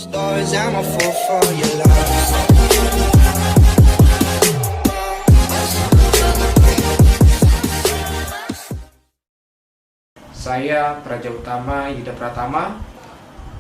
Stars, I'm a fool for your love. Saya Praja Utama Yuda Pratama,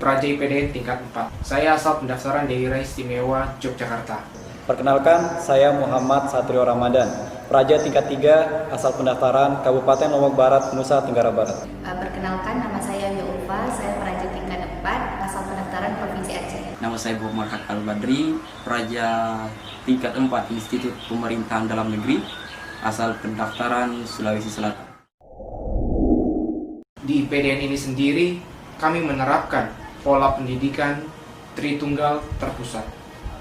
Praja IPDN tingkat 4. Saya asal pendaftaran Daerah Istimewa Yogyakarta. Perkenalkan, saya Muhammad Satrio Ramadan, Praja tingkat 3 asal pendaftaran Kabupaten Lombok Barat, Nusa Tenggara Barat. Perkenalkan, nama saya Yulfa, saya Praja tingkat 4 asal pendaftaran Provinsi Aceh. Nama saya Muhammad Al-Badri, Praja tingkat 4 Institut Pemerintahan Dalam Negeri, asal pendaftaran Sulawesi Selatan. Di IPDN ini sendiri, kami menerapkan pola pendidikan Tritunggal terpusat,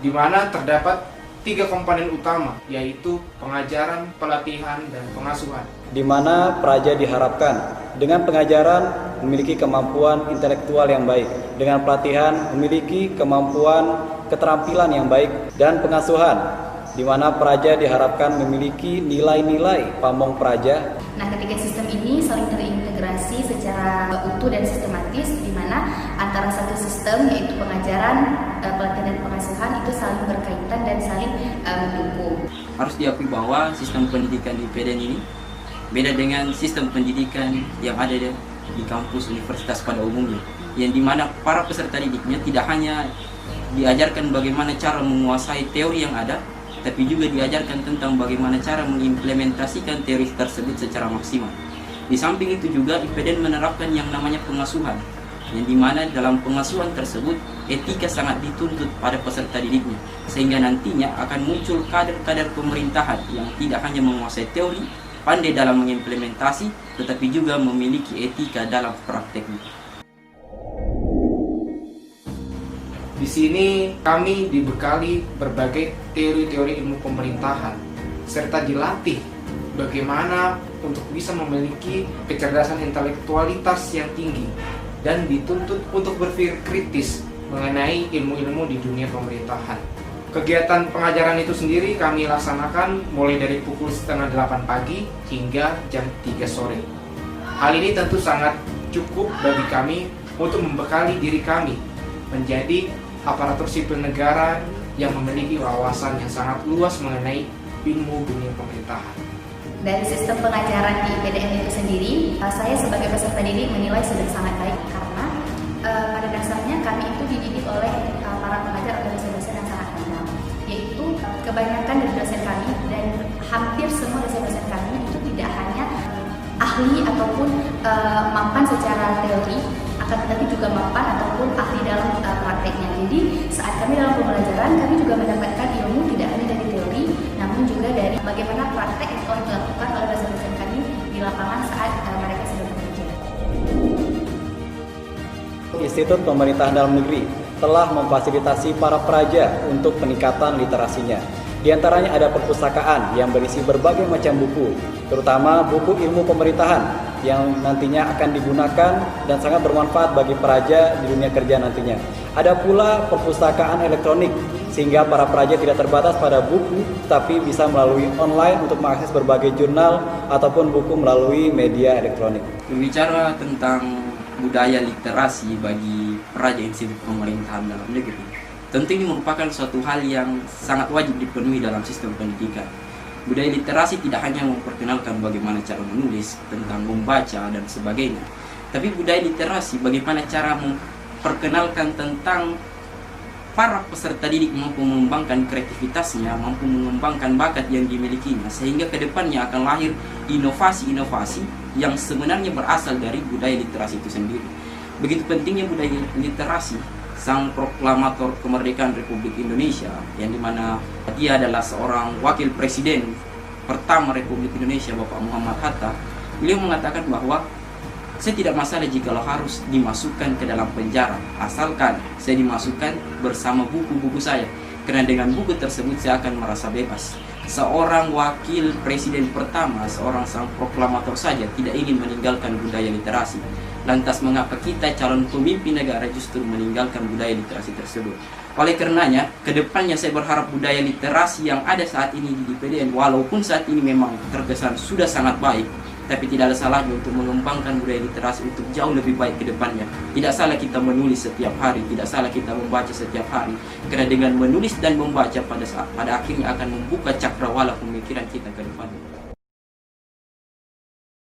di mana terdapat 3 komponen utama, yaitu pengajaran, pelatihan, dan pengasuhan. Di mana praja diharapkan dengan pengajaran memiliki kemampuan intelektual yang baik, dengan pelatihan memiliki kemampuan keterampilan yang baik, dan pengasuhan di mana praja diharapkan memiliki nilai-nilai pamong praja. Nah, ketiga sistem ini saling terintegrasi secara utuh dan sistematis, di mana antara satu sistem yaitu pengajaran, pelatihan dan pengasuhan itu saling berkaitan dan saling mendukung. Harus diakui bahwa sistem pendidikan di IPDN ini beda dengan sistem pendidikan yang ada di kampus universitas pada umumnya, yang dimana para peserta didiknya tidak hanya diajarkan bagaimana cara menguasai teori yang ada, tapi juga diajarkan tentang bagaimana cara mengimplementasikan teori tersebut secara maksimal. Di samping itu juga IPDN menerapkan yang namanya pengasuhan, yang dimana dalam pengasuhan tersebut etika sangat dituntut pada peserta didiknya, sehingga nantinya akan muncul kader-kader pemerintahan yang tidak hanya menguasai teori, pandai dalam mengimplementasi, tetapi juga memiliki etika dalam prakteknya. Di sini kami dibekali berbagai teori-teori ilmu pemerintahan, serta dilatih bagaimana untuk bisa memiliki kecerdasan intelektualitas yang tinggi dan dituntut untuk berpikir kritis mengenai ilmu-ilmu di dunia pemerintahan. Kegiatan pengajaran itu sendiri kami laksanakan mulai dari pukul 7:30 pagi hingga jam 3 sore. Hal ini tentu sangat cukup bagi kami untuk membekali diri kami menjadi aparatur sipil negara yang memiliki wawasan yang sangat luas mengenai ilmu dunia pemerintahan. Dari sistem pengajaran di IPDN itu sendiri, saya sebagai peserta didik menilai sudah sangat baik karena pada dasarnya kami itu dididik oleh para pengajar atau dosen-dosen yang sangat pandai, yaitu kebanyakan dari dosen kami dan hampir semua dosen-dosen kami itu tidak hanya ahli ataupun mampan secara teori, akan tetapi juga mampan ataupun ahli dalam prakteknya. Jadi saat kami dalam pembelajaran, kami juga mendapatkan ilmu tidak hanya dari teori, namun juga dari bagaimana praktek yang telah dilakukan oleh dosen-dosen kami di lapangan saat mereka sedang bekerja. Institut Pemerintahan Dalam Negeri telah memfasilitasi para praja untuk peningkatan literasinya. Di antaranya ada perpustakaan yang berisi berbagai macam buku, terutama buku ilmu pemerintahan yang nantinya akan digunakan dan sangat bermanfaat bagi praja di dunia kerja nantinya. Ada pula perpustakaan elektronik, sehingga para praja tidak terbatas pada buku, tapi bisa melalui online untuk mengakses berbagai jurnal ataupun buku melalui media elektronik. Berbicara tentang budaya literasi bagi praja Institut Pemerintahan Dalam Negeri, tentu ini merupakan suatu hal yang sangat wajib dipenuhi dalam sistem pendidikan. Budaya literasi tidak hanya memperkenalkan bagaimana cara menulis, tentang membaca dan sebagainya, tapi budaya literasi bagaimana cara memperkenalkan tentang para peserta didik mampu mengembangkan kreativitasnya, mampu mengembangkan bakat yang dimilikinya, sehingga kedepannya akan lahir inovasi-inovasi yang sebenarnya berasal dari budaya literasi itu sendiri. Begitu pentingnya budaya literasi. Sang proklamator kemerdekaan Republik Indonesia, yang dimana dia adalah seorang wakil presiden pertama Republik Indonesia, Bapak Muhammad Hatta, beliau mengatakan bahwa saya tidak masalah jikalau harus dimasukkan ke dalam penjara, asalkan saya dimasukkan bersama buku-buku saya, karena dengan buku tersebut saya akan merasa bebas. Seorang wakil presiden pertama, seorang sang proklamator saja tidak ingin meninggalkan budaya literasi. Lantas mengapa kita calon pemimpin negara justru meninggalkan budaya literasi tersebut? Oleh karenanya, kedepannya saya berharap budaya literasi yang ada saat ini di IPDN, walaupun saat ini memang terkesan sudah sangat baik, tapi tidak ada salahnya untuk mengembangkan budaya literasi untuk jauh lebih baik ke depannya. Tidak salah kita menulis setiap hari, tidak salah kita membaca setiap hari, karena dengan menulis dan membaca pada akhirnya akan membuka cakrawala pemikiran kita ke depannya.